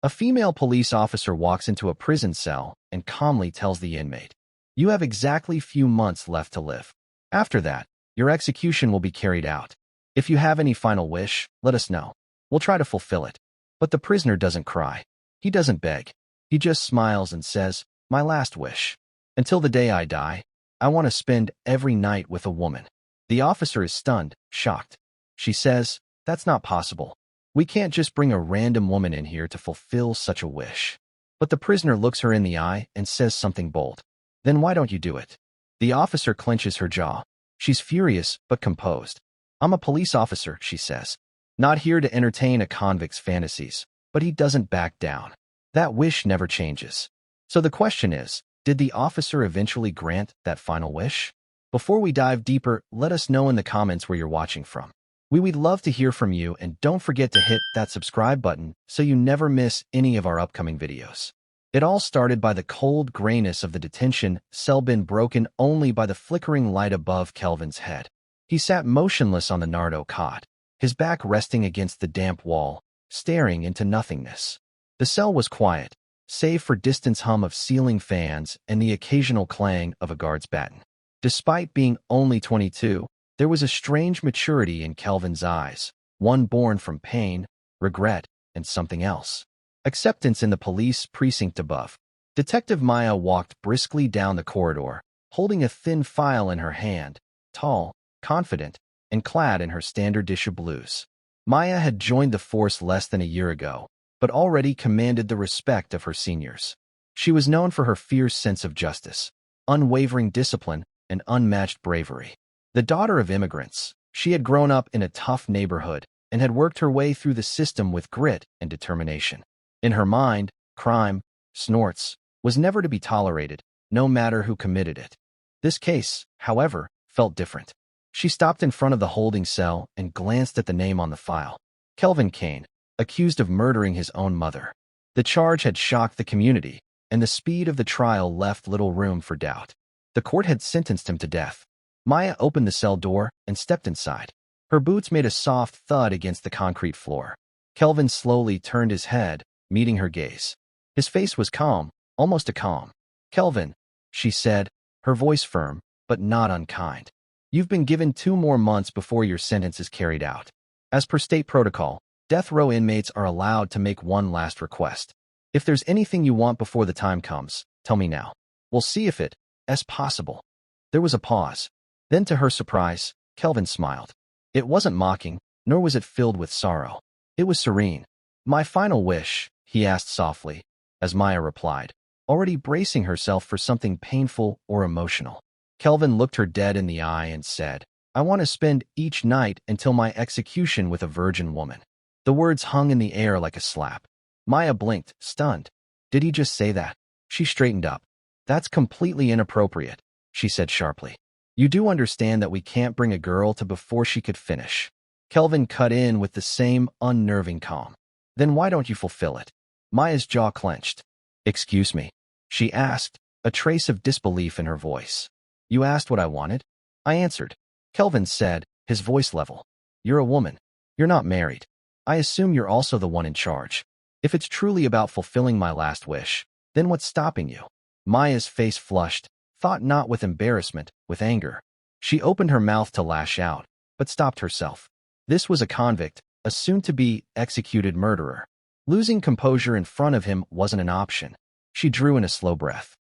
A female police officer walks into a prison cell and calmly tells the inmate, "You have exactly few months left to live. After that, your execution will be carried out. If you have any final wish, let us know. We'll try to fulfill it." But the prisoner doesn't cry. He doesn't beg. He just smiles and says, "My last wish. Until the day I die, I want to spend every night with a woman." The officer is stunned, shocked. She says, "That's not possible. We can't just bring a random woman in here to fulfill such a wish." But the prisoner looks her in the eye and says something bold. "Then why don't you do it?" The officer clenches her jaw. She's furious but composed. "I'm a police officer," she says. "Not here to entertain a convict's fantasies." But he doesn't back down. That wish never changes. So the question is, did the officer eventually grant that final wish? Before we dive deeper, let us know in the comments where you're watching from. We'd love to hear from you, and don't forget to hit that subscribe button so you never miss any of our upcoming videos. It all started by the cold grayness of the detention cell bin, broken only by the flickering light above Kelvin's head. He sat motionless on the Nardo cot, his back resting against the damp wall, staring into nothingness. The cell was quiet, save for distant hum of ceiling fans and the occasional clang of a guard's baton. Despite being only 22, there was a strange maturity in Kelvin's eyes, one born from pain, regret, and something else. Acceptance in the police precinct above. Detective Maya walked briskly down the corridor, holding a thin file in her hand, tall, confident, and clad in her standard issue blues. Maya had joined the force less than a year ago, but already commanded the respect of her seniors. She was known for her fierce sense of justice, unwavering discipline, and unmatched bravery. The daughter of immigrants, she had grown up in a tough neighborhood and had worked her way through the system with grit and determination. In her mind, crime, snorts, was never to be tolerated, no matter who committed it. This case, however, felt different. She stopped in front of the holding cell and glanced at the name on the file. Kelvin Kane, accused of murdering his own mother. The charge had shocked the community, and the speed of the trial left little room for doubt. The court had sentenced him to death. Maya opened the cell door and stepped inside. Her boots made a soft thud against the concrete floor. Kelvin slowly turned his head, meeting her gaze. His face was calm, almost a calm. "Kelvin," she said, her voice firm, but not unkind. "You've been given 2 more months before your sentence is carried out. As per state protocol, death row inmates are allowed to make one last request. If there's anything you want before the time comes, tell me now. We'll see if it's possible." There was a pause. Then, to her surprise, Kelvin smiled. It wasn't mocking, nor was it filled with sorrow. It was serene. "My final wish," he asked softly, as Maya replied, already bracing herself for something painful or emotional. Kelvin looked her dead in the eye and said, "I want to spend each night until my execution with a virgin woman." The words hung in the air like a slap. Maya blinked, stunned. Did he just say that? She straightened up. "That's completely inappropriate," she said sharply. "You do understand that we can't bring a girl to before she could finish." Kelvin cut in with the same unnerving calm. "Then why don't you fulfill it?" Maya's jaw clenched. "Excuse me?" she asked, a trace of disbelief in her voice. "You asked what I wanted?" "I answered," Kelvin said, his voice level. "You're a woman. You're not married. I assume you're also the one in charge. If it's truly about fulfilling my last wish, then what's stopping you?" Maya's face flushed, thought not with embarrassment, with anger. She opened her mouth to lash out, but stopped herself. This was a convict, a soon-to-be executed murderer. Losing composure in front of him wasn't an option. She drew in a slow breath.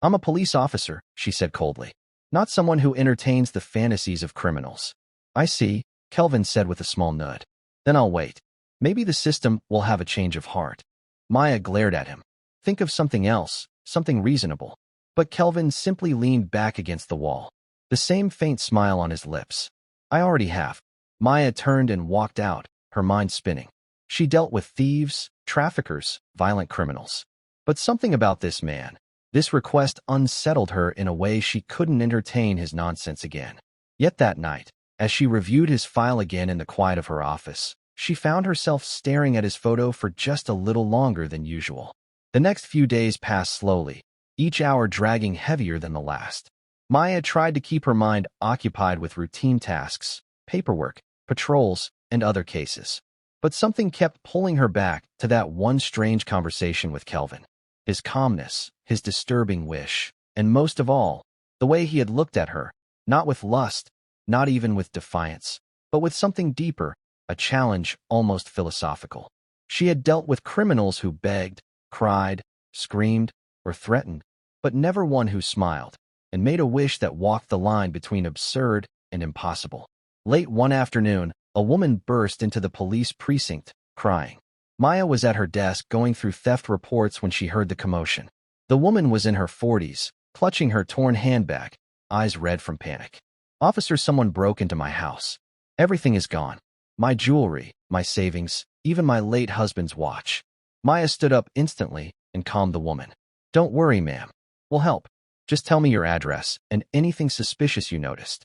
"I'm a police officer," she said coldly, "not someone who entertains the fantasies of criminals." "I see," Kelvin said with a small nod. "Then I'll wait. Maybe the system will have a change of heart." Maya glared at him. "Think of something else, something reasonable." But Kelvin simply leaned back against the wall, the same faint smile on his lips. "I already have." Maya turned and walked out, her mind spinning. She dealt with thieves, traffickers, violent criminals. But something about this man, this request unsettled her in a way she couldn't entertain his nonsense again. Yet that night, as she reviewed his file again in the quiet of her office, she found herself staring at his photo for just a little longer than usual. The next few days passed slowly, each hour dragging heavier than the last. Maya tried to keep her mind occupied with routine tasks, paperwork, patrols, and other cases. But something kept pulling her back to that one strange conversation with Kelvin. His calmness, his disturbing wish, and most of all, the way he had looked at her, not with lust, not even with defiance, but with something deeper, a challenge almost philosophical. She had dealt with criminals who begged, cried, screamed, or threatened, but never one who smiled, and made a wish that walked the line between absurd and impossible. Late one afternoon, a woman burst into the police precinct, crying. Maya was at her desk going through theft reports when she heard the commotion. The woman was in her 40s, clutching her torn handbag, eyes red from panic. "Officer, someone broke into my house. Everything is gone. My jewelry, my savings, even my late husband's watch." Maya stood up instantly and calmed the woman. "Don't worry, ma'am. We'll help. Just tell me your address and anything suspicious you noticed."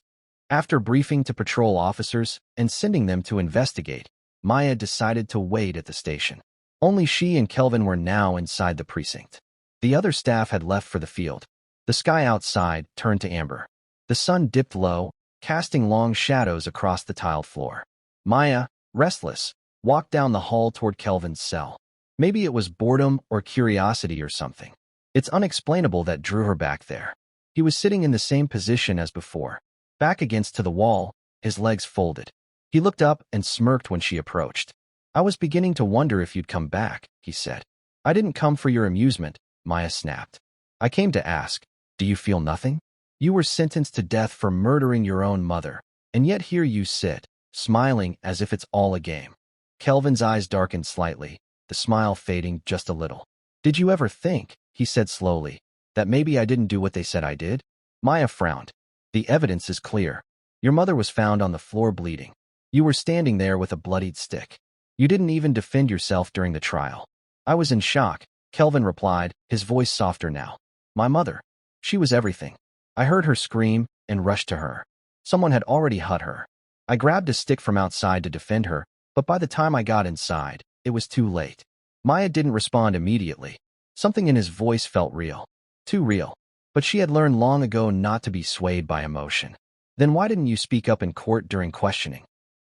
After briefing to patrol officers and sending them to investigate, Maya decided to wait at the station. Only she and Kelvin were now inside the precinct. The other staff had left for the field. The sky outside turned to amber. The sun dipped low, casting long shadows across the tiled floor. Maya, restless, walked down the hall toward Kelvin's cell. Maybe it was boredom or curiosity or something. It's unexplainable that drew her back there. He was sitting in the same position as before, back against the wall, his legs folded. He looked up and smirked when she approached. "I was beginning to wonder if you'd come back," he said. "I didn't come for your amusement," Maya snapped. "I came to ask, do you feel nothing? You were sentenced to death for murdering your own mother, and yet here you sit, smiling as if it's all a game." Kelvin's eyes darkened slightly, the smile fading just a little. "Did you ever think," he said slowly, "that maybe I didn't do what they said I did?" Maya frowned. "The evidence is clear. Your mother was found on the floor bleeding. You were standing there with a bloodied stick. You didn't even defend yourself during the trial." "I was in shock," Kelvin replied, his voice softer now. "My mother. She was everything. I heard her scream and rushed to her. Someone had already hurt her. I grabbed a stick from outside to defend her, but by the time I got inside, it was too late." Maya didn't respond immediately. Something in his voice felt real. Too real. But she had learned long ago not to be swayed by emotion. "Then why didn't you speak up in court during questioning?"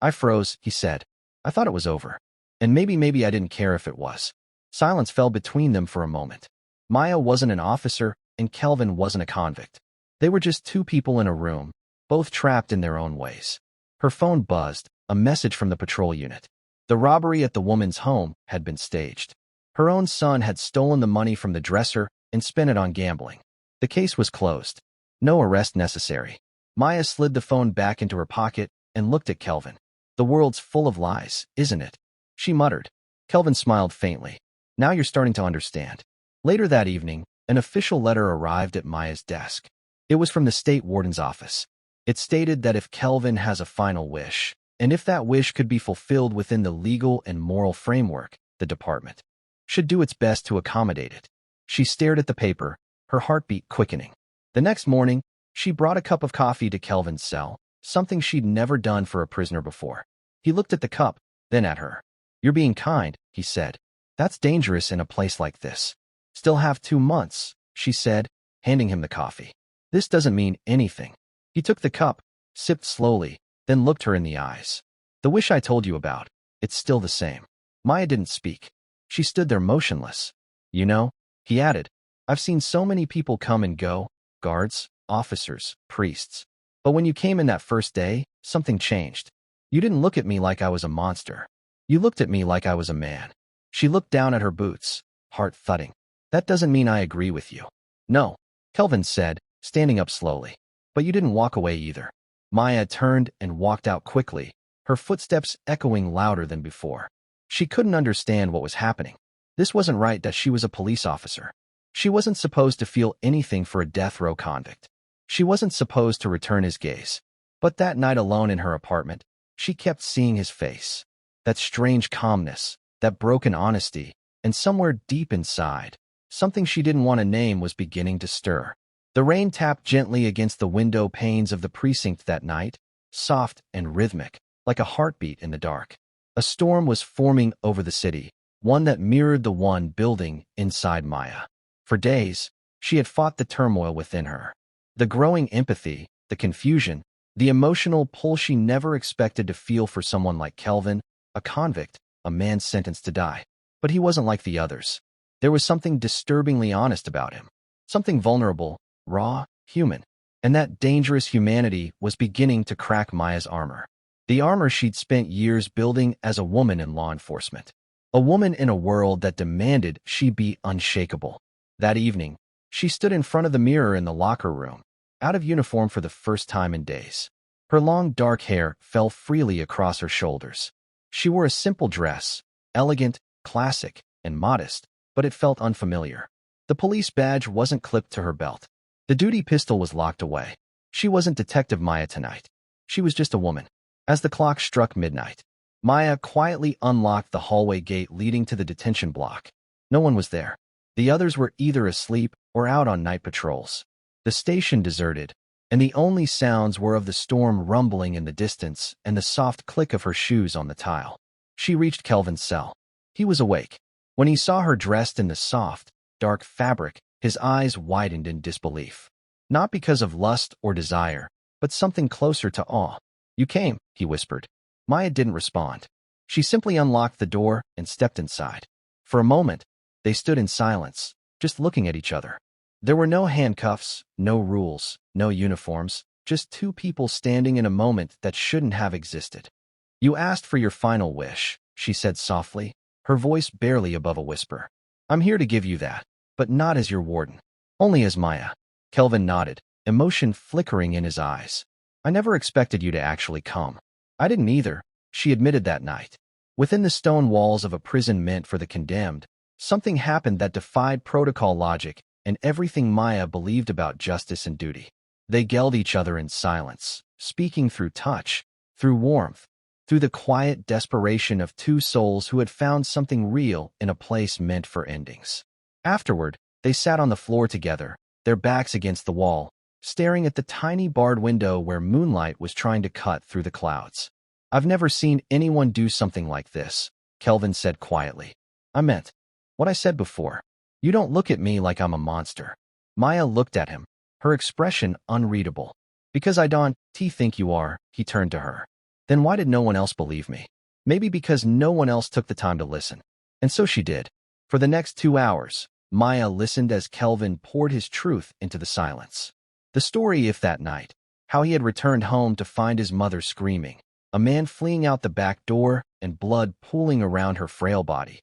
"I froze," he said. "I thought it was over. And maybe I didn't care if it was." Silence fell between them for a moment. Maya wasn't an officer, and Kelvin wasn't a convict. They were just two people in a room, both trapped in their own ways. Her phone buzzed, a message from the patrol unit. The robbery at the woman's home had been staged. Her own son had stolen the money from the dresser and spent it on gambling. The case was closed. No arrest necessary. Maya slid the phone back into her pocket and looked at Kelvin. "The world's full of lies, isn't it?" she muttered. Kelvin smiled faintly. "Now you're starting to understand." Later that evening, an official letter arrived at Maya's desk. It was from the state warden's office. It stated that if Kelvin has a final wish, and if that wish could be fulfilled within the legal and moral framework, the department should do its best to accommodate it. She stared at the paper, her heartbeat quickening. The next morning, she brought a cup of coffee to Kelvin's cell, something she'd never done for a prisoner before. He looked at the cup, then at her. "You're being kind," he said. "That's dangerous in a place like this." "Still have 2 months," she said, handing him the coffee. "This doesn't mean anything." He took the cup, sipped slowly, then looked her in the eyes. "The wish I told you about, it's still the same." Maya didn't speak. She stood there motionless. "You know," he added, "I've seen so many people come and go, guards, officers, priests. But when you came in that first day, something changed. You didn't look at me like I was a monster. You looked at me like I was a man." She looked down at her boots, heart thudding. "That doesn't mean I agree with you." "No," Kelvin said, standing up slowly. "But you didn't walk away either." Maya turned and walked out quickly, her footsteps echoing louder than before. She couldn't understand what was happening. This wasn't right that she was a police officer. She wasn't supposed to feel anything for a death row convict. She wasn't supposed to return his gaze. But that night alone in her apartment, she kept seeing his face. That strange calmness, that broken honesty, and somewhere deep inside, something she didn't want to name was beginning to stir. The rain tapped gently against the window panes of the precinct that night, soft and rhythmic, like a heartbeat in the dark. A storm was forming over the city, one that mirrored the one building inside Maya. For days, she had fought the turmoil within her. The growing empathy, the confusion, the emotional pull she never expected to feel for someone like Kelvin, a convict, a man sentenced to die. But he wasn't like the others. There was something disturbingly honest about him. Something vulnerable, raw, human. And that dangerous humanity was beginning to crack Maya's armor. The armor she'd spent years building as a woman in law enforcement. A woman in a world that demanded she be unshakable. That evening, she stood in front of the mirror in the locker room, out of uniform for the first time in days. Her long dark hair fell freely across her shoulders. She wore a simple dress, elegant, classic, and modest, but it felt unfamiliar. The police badge wasn't clipped to her belt. The duty pistol was locked away. She wasn't Detective Maya tonight. She was just a woman. As the clock struck midnight, Maya quietly unlocked the hallway gate leading to the detention block. No one was there. The others were either asleep or out on night patrols. The station deserted, and the only sounds were of the storm rumbling in the distance and the soft click of her shoes on the tile. She reached Kelvin's cell. He was awake. When he saw her dressed in the soft, dark fabric, his eyes widened in disbelief. Not because of lust or desire, but something closer to awe. "You came," he whispered. Maya didn't respond. She simply unlocked the door and stepped inside. For a moment, they stood in silence, just looking at each other. There were no handcuffs, no rules, no uniforms, just two people standing in a moment that shouldn't have existed. "You asked for your final wish," she said softly, her voice barely above a whisper. "I'm here to give you that, but not as your warden. Only as Maya." Kelvin nodded, emotion flickering in his eyes. "I never expected you to actually come." "I didn't either," she admitted that night. Within the stone walls of a prison meant for the condemned, something happened that defied protocol logic and everything Maya believed about justice and duty. They gelled each other in silence, speaking through touch, through warmth, through the quiet desperation of two souls who had found something real in a place meant for endings. Afterward, they sat on the floor together, their backs against the wall, staring at the tiny barred window where moonlight was trying to cut through the clouds. "I've never seen anyone do something like this," Kelvin said quietly. "I meant what I said before. You don't look at me like I'm a monster." Maya looked at him, her expression unreadable. "Because I don't think you are," he turned to her. "Then why did no one else believe me?" "Maybe because no one else took the time to listen." And so she did. For the next 2 hours, Maya listened as Kelvin poured his truth into the silence. The story of that night, how he had returned home to find his mother screaming, a man fleeing out the back door and blood pooling around her frail body.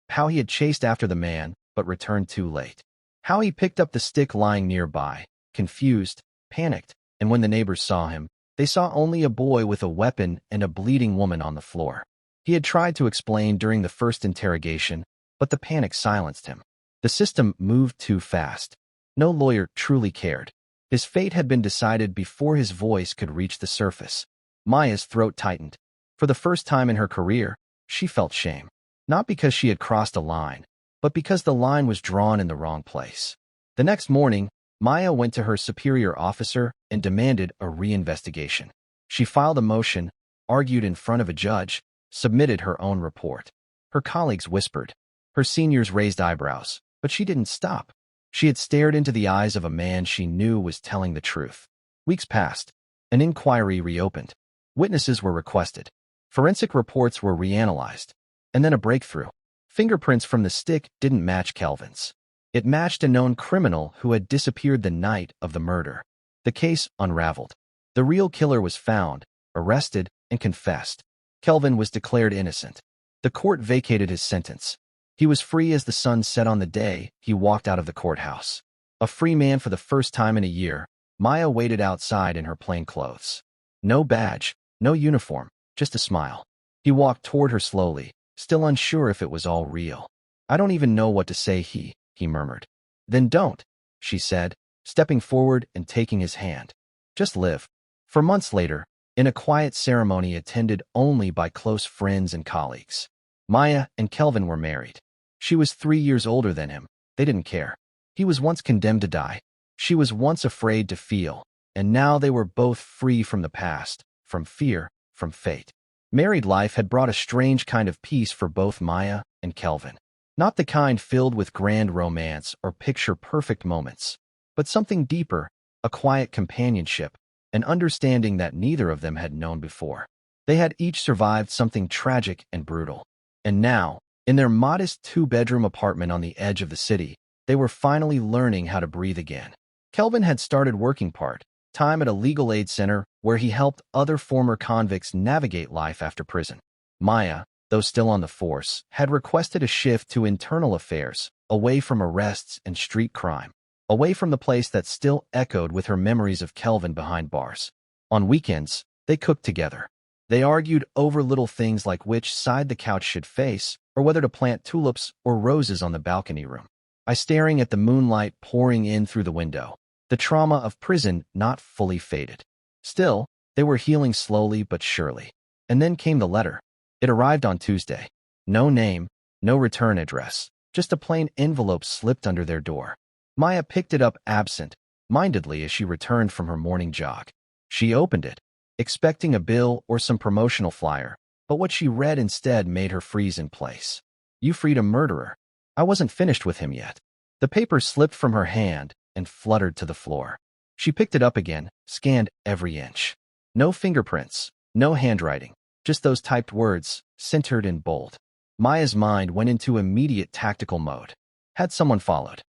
How he had chased after the man, but returned too late. How he picked up the stick lying nearby, confused, panicked, and when the neighbors saw him, they saw only a boy with a weapon and a bleeding woman on the floor. He had tried to explain during the first interrogation, but the panic silenced him. The system moved too fast. No lawyer truly cared. His fate had been decided before his voice could reach the surface. Maya's throat tightened. For the first time in her career, she felt shame. Not because she had crossed a line, but because the line was drawn in the wrong place. The next morning, Maya went to her superior officer and demanded a reinvestigation. She filed a motion, argued in front of a judge, submitted her own report. Her colleagues whispered. Her seniors raised eyebrows, but she didn't stop. She had stared into the eyes of a man she knew was telling the truth. Weeks passed. An inquiry reopened. Witnesses were requested. Forensic reports were reanalyzed. And then a breakthrough. Fingerprints from the stick didn't match Kelvin's. It matched a known criminal who had disappeared the night of the murder. The case unraveled. The real killer was found, arrested, and confessed. Kelvin was declared innocent. The court vacated his sentence. He was free as the sun set on the day he walked out of the courthouse. A free man for the first time in a year, Maya waited outside in her plain clothes. No badge, no uniform, just a smile. He walked toward her slowly, still unsure if it was all real. "I don't even know what to say," he murmured. "Then don't," she said, stepping forward and taking his hand. "Just live." For months later, in a quiet ceremony attended only by close friends and colleagues, Maya and Kelvin were married. She was 3 years older than him. They didn't care. He was once condemned to die. She was once afraid to feel, and now they were both free from the past, from fear, from fate. Married life had brought a strange kind of peace for both Maya and Kelvin. Not the kind filled with grand romance or picture-perfect moments, but something deeper, a quiet companionship, an understanding that neither of them had known before. They had each survived something tragic and brutal. And now, in their modest two-bedroom apartment on the edge of the city, they were finally learning how to breathe again. Kelvin had started working part-time at a legal aid center where he helped other former convicts navigate life after prison. Maya, though still on the force, had requested a shift to internal affairs, away from arrests and street crime, away from the place that still echoed with her memories of Kelvin behind bars. On weekends, they cooked together. They argued over little things like which side the couch should face, or whether to plant tulips or roses on the balcony room. Staring at the moonlight pouring in through the window, the trauma of prison not fully faded. Still, they were healing slowly but surely. And then came the letter. It arrived on Tuesday. No name, no return address, just a plain envelope slipped under their door. Maya picked it up absent-mindedly as she returned from her morning jog. She opened it, expecting a bill or some promotional flyer, but what she read instead made her freeze in place. "You freed a murderer. I wasn't finished with him yet." The paper slipped from her hand and fluttered to the floor. She picked it up again, scanned every inch. No fingerprints, no handwriting, just those typed words, centered in bold. Maya's mind went into immediate tactical mode. Had someone followed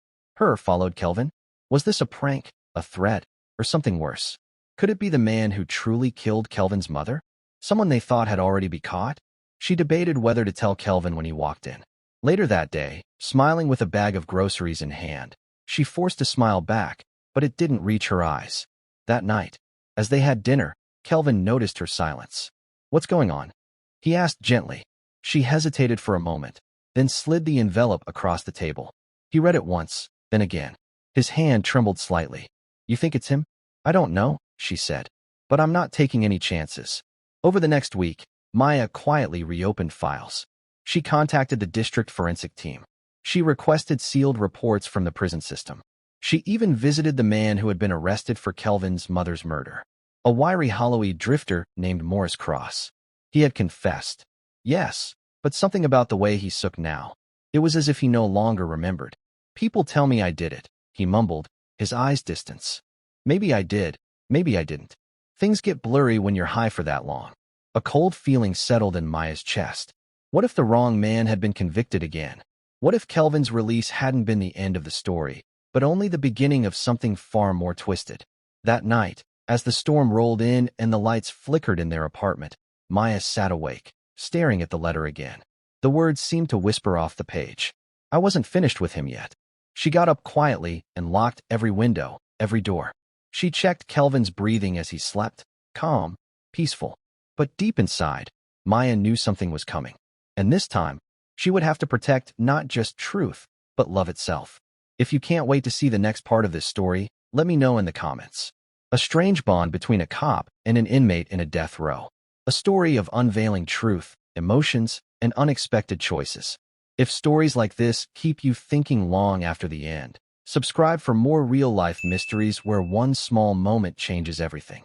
Kelvin? Was this a prank, a threat, or something worse? Could it be the man who truly killed Kelvin's mother? Someone they thought had already been caught? She debated whether to tell Kelvin when he walked in. Later that day, smiling with a bag of groceries in hand, she forced a smile back, but it didn't reach her eyes. That night, as they had dinner, Kelvin noticed her silence. "What's going on?" he asked gently. She hesitated for a moment, then slid the envelope across the table. He read it once, then again. His hand trembled slightly. "You think it's him?" "I don't know," she said, "but I'm not taking any chances." Over the next week, Maya quietly reopened files. She contacted the district forensic team. She requested sealed reports from the prison system. She even visited the man who had been arrested for Kelvin's mother's murder, a wiry hollow drifter named Morris Cross. He had confessed. Yes, but something about the way he shook now. It was as if he no longer remembered. "People tell me I did it," he mumbled, his eyes distant. "Maybe I did, maybe I didn't. Things get blurry when you're high for that long." A cold feeling settled in Maya's chest. What if the wrong man had been convicted again? What if Kelvin's release hadn't been the end of the story, but only the beginning of something far more twisted? That night, as the storm rolled in and the lights flickered in their apartment, Maya sat awake, staring at the letter again. The words seemed to whisper off the page. "I wasn't finished with him yet." She got up quietly and locked every window, every door. She checked Kelvin's breathing as he slept, calm, peaceful. But deep inside, Maya knew something was coming. And this time, she would have to protect not just truth, but love itself. If you can't wait to see the next part of this story, let me know in the comments. A strange bond between a cop and an inmate in a death row. A story of unveiling truth, emotions, and unexpected choices. If stories like this keep you thinking long after the end, subscribe for more real-life mysteries where one small moment changes everything.